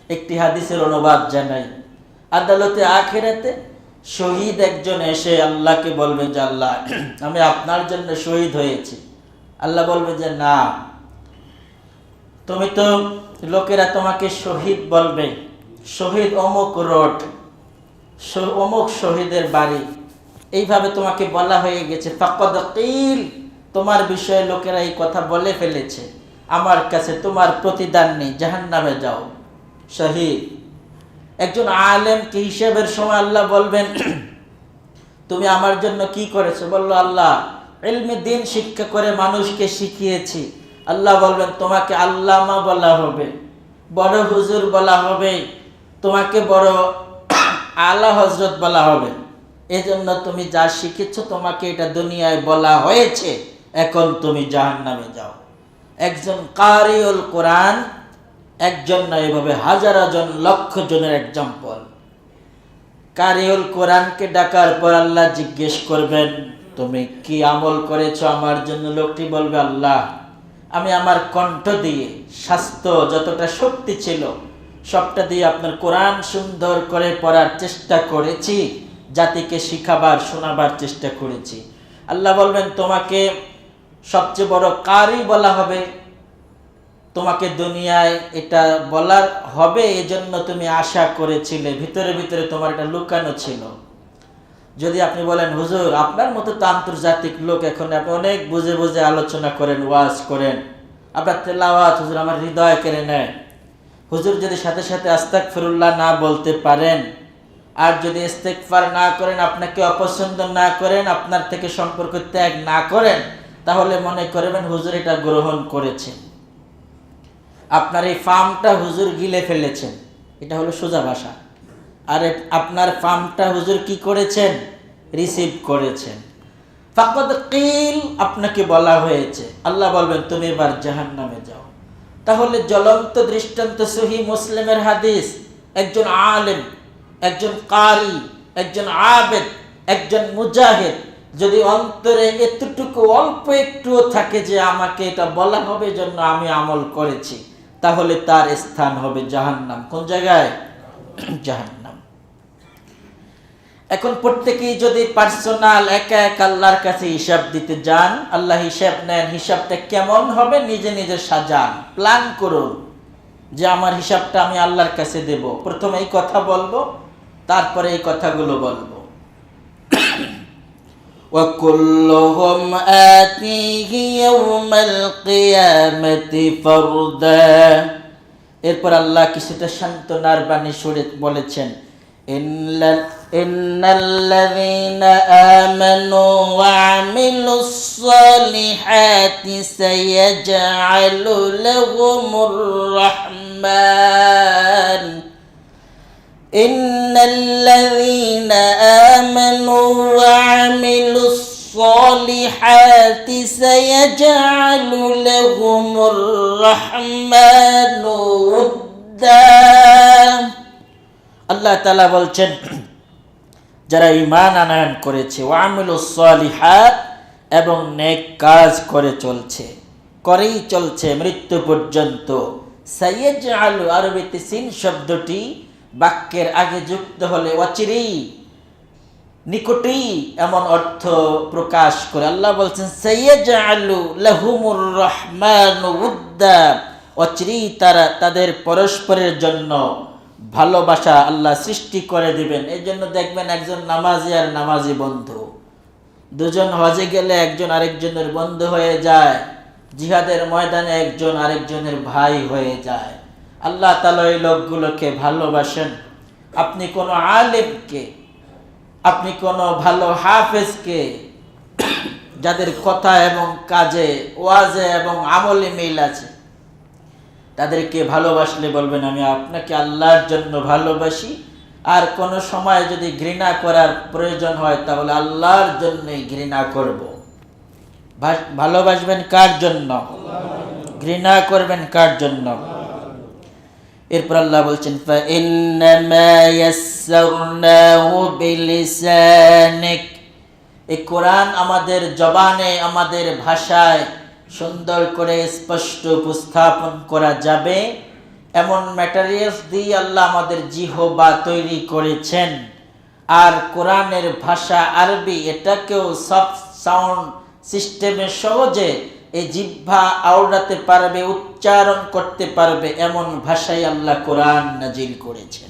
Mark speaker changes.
Speaker 1: একটি হাদিসের অনুবাদ জানাই। আদালতে আখিরাতে শহীদ একজন এসে আল্লাহকে বলবেন যে আল্লাহ, আমি আপনার জন্য শহীদ হয়েছি। আল্লাহ বলবে যে না, তুমি তো, লোকেরা তোমাকে শহীদ বলবে, শহীদ অমুক রোড, অমুক শহীদের বাড়ি, এইভাবে তোমাকে বলা হয়ে গেছে। ফাকাদ কিল, তোমার বিষয়ে লোকেরা এই কথা বলে ফেলেছে, আমার কাছে তোমার প্রতিদান নেই, জাহান্নামে যাও। শহীদ একজন আলেমকে হিসাবের সময় আল্লাহ বলবেন তুমি আমার জন্য কি করেছো? বললো আল্লাহ, ইলমে দ্বীন শিক্ষা করে মানুষকে শিখিয়েছি। আল্লাহ বলবেন তোমাকে আল্লামা বলা হবে, বড় হুজুর বলা হবে, তোমাকে বড় আলা হজরত বলা হবে। এজন্য তুমি যা শিখেছো তোমাকে এটা দুনিয়ায় বলা হয়েছে, এখন তুমি জাহান্নামে যাও। একজন কারিউল কোরআন, একজন না, এভাবে হাজার হাজার লক্ষ জনের এক্সাম্পল। কারিউল কোরআনকে ডাকার পর আল্লাহ জিজ্ঞেস করবেন তুমি কি আমল করেছো আমার জন্য? লোকটি বলবে আল্লাহ, আমি আমার কণ্ঠ দিয়ে, স্বাস্থ্য যতটা শক্তি ছিল সবটা দিয়ে আপনার কোরআন সুন্দর করে পড়ার চেষ্টা করেছি, জাতিকে শিখাবার শোনাবার চেষ্টা করেছি। আল্লাহ বলবেন তোমাকে সবচেয়ে বড় কারি বলা হবে, তোমাকে দুনিয়ায় এটা বলার হবে, এজন্য তুমি আশা করেছিলে, ভিতরে ভিতরে তোমার এটা লুকানো ছিল। যদি আপনি বলেন হুজুর আপনার মতো তো আন্তর্জাতিক লোক, এখন আপনি অনেক বুঝে বুঝে আলোচনা করেন, ওয়াজ করেন, আপনার তেলাওয়াত হুজুর আমার হৃদয় কেড়ে নেয়। হুজুর যদি সাথে সাথে আস্তাগফিরুল্লাহ না বলতে পারেন, আর যদি ইস্তেগফার না করেন, আপনাকে অপছন্দ না করেন, আপনার থেকে সম্পর্ক ত্যাগ না করেন, তাহলে মনে করবেন হুজুর এটা গ্রহণ করেছেন। আপনার এই ফার্মটা হুজুর গিলে ফেলেছেন, এটা হলো সোজা ভাষা। আর আপনার ফার্মটা হুজুর কি করেছেন? রিসিভ করেছেন। ফাকাদ কিল, আপনাকে বলা হয়েছে। আল্লাহ বলবেন তুমি এবার জাহান্নামে যাও। তাহলে জ্বলন্ত দৃষ্টান্ত সহিহ মুসলিমের হাদিস, একজন আলেম, একজন কারি, একজন আবেদ, একজন মুজাহিদ যদি অন্তরে এতটুকু অল্প একটুও থাকে যে আমাকে এটা বলা হবে জন্য আমি আমল করেছি, তাহলে তার স্থান হবে জাহান্নাম। কোন জায়গায়? জাহান্নাম। এখন প্রত্যেকেই যদি পার্সোনাল একা একা আল্লাহর কাছে হিসাব দিতে যান, আল্লাহ হিসাব নেন, হিসাবটা কেমন হবে নিজে নিজে সাজান, প্ল্যান করুন যে আমার হিসাবটা আমি আল্লাহর কাছে দেব। প্রথমে এই কথা বলবো, তারপরে এই কথাগুলো বলবো। وَكُلُّهُمْ آتِيهِ يَوْمَ الْقِيَامَةِ فَرْدًا। এরপর আল্লাহ কিছুটা সান্ত্বনার বাণী সুরে বলেছেন, ইন্নাল্লাযীনা আমানু ওয়া আমিলুস সালিহাতি সায়াজআলু লাহুমুর রাহমান। ইন্নাল্লাযীনা আমানু ওয়া আমিলুস সালিহাতি সায়াজআলু লাহুমুর রাহমানু উদ্দা। আল্লাহ তাআলা বলছেন যারা ঈমান আনয়ন করেছে, ওয়া আমিলুস সালিহাত, এবং নেক কাজ করে চলছে, করেই চলছে মৃত্যু পর্যন্ত। সায়াজআলু, আরবিতে সিন শব্দটি বাক্যের আগে যুক্ত হলে অচিরেই, নিকটেই এমন অর্থ প্রকাশ করে। আল্লাহ বলছেন সায়াজআলু লাহুমুর রাহমানু উদ্দা, অচিরেই তারা তাদের পরস্পরের জন্য ভালোবাসা আল্লাহ সৃষ্টি করে দিবেন। এই জন্য দেখবেন একজন নামাজি আর নামাজি বন্ধু, দুজন হজে গেলে একজন আরেকজনের বন্ধু হয়ে যায়, জিহাদের ময়দানে একজন আরেকজনের ভাই হয়ে যায়। আল্লাহ তাআলা এই লোকগুলোকে ভালোবাসেন। আপনি কোনো আলেমকে, আপনি কোনো ভালো হাফেজকে, যাদের কথা এবং কাজে, ওয়াজে এবং আমলে মিল আছে, তাদেরকে ভালোবাসলে বলবেন আমি আপনাকে আল্লাহর জন্য ভালোবাসি। আর কোন সময় যদি ঘৃণা করার প্রয়োজন হয় তাহলে আল্লাহর জন্যই ঘৃণা করব। ভালোবাসবেন কার জন্য? ঘৃণা করবেন কার জন্য? এরপর আল্লাহ বলছেন ফাইন্নামা ইয়াসসারনাহু বিলিসানিক, এই কোরআন আমাদের জবানে, আমাদের ভাষায় সুন্দর করে স্পষ্ট উপস্থাপন করা যাবে এমন ম্যাটেরিয়ালস দিয়ে আল্লাহ আমাদের জিহ্বা তৈরি করেছেন। আর কোরআনের ভাষা আরবি, এটাকেও সফট সাউন্ড সিস্টেমে সহজে এই জিহ্বা আওড়াতে পারবে, উচ্চারণ করতে পারবে, এমন ভাষায় আল্লাহ কোরআন নাজিল করেছেন।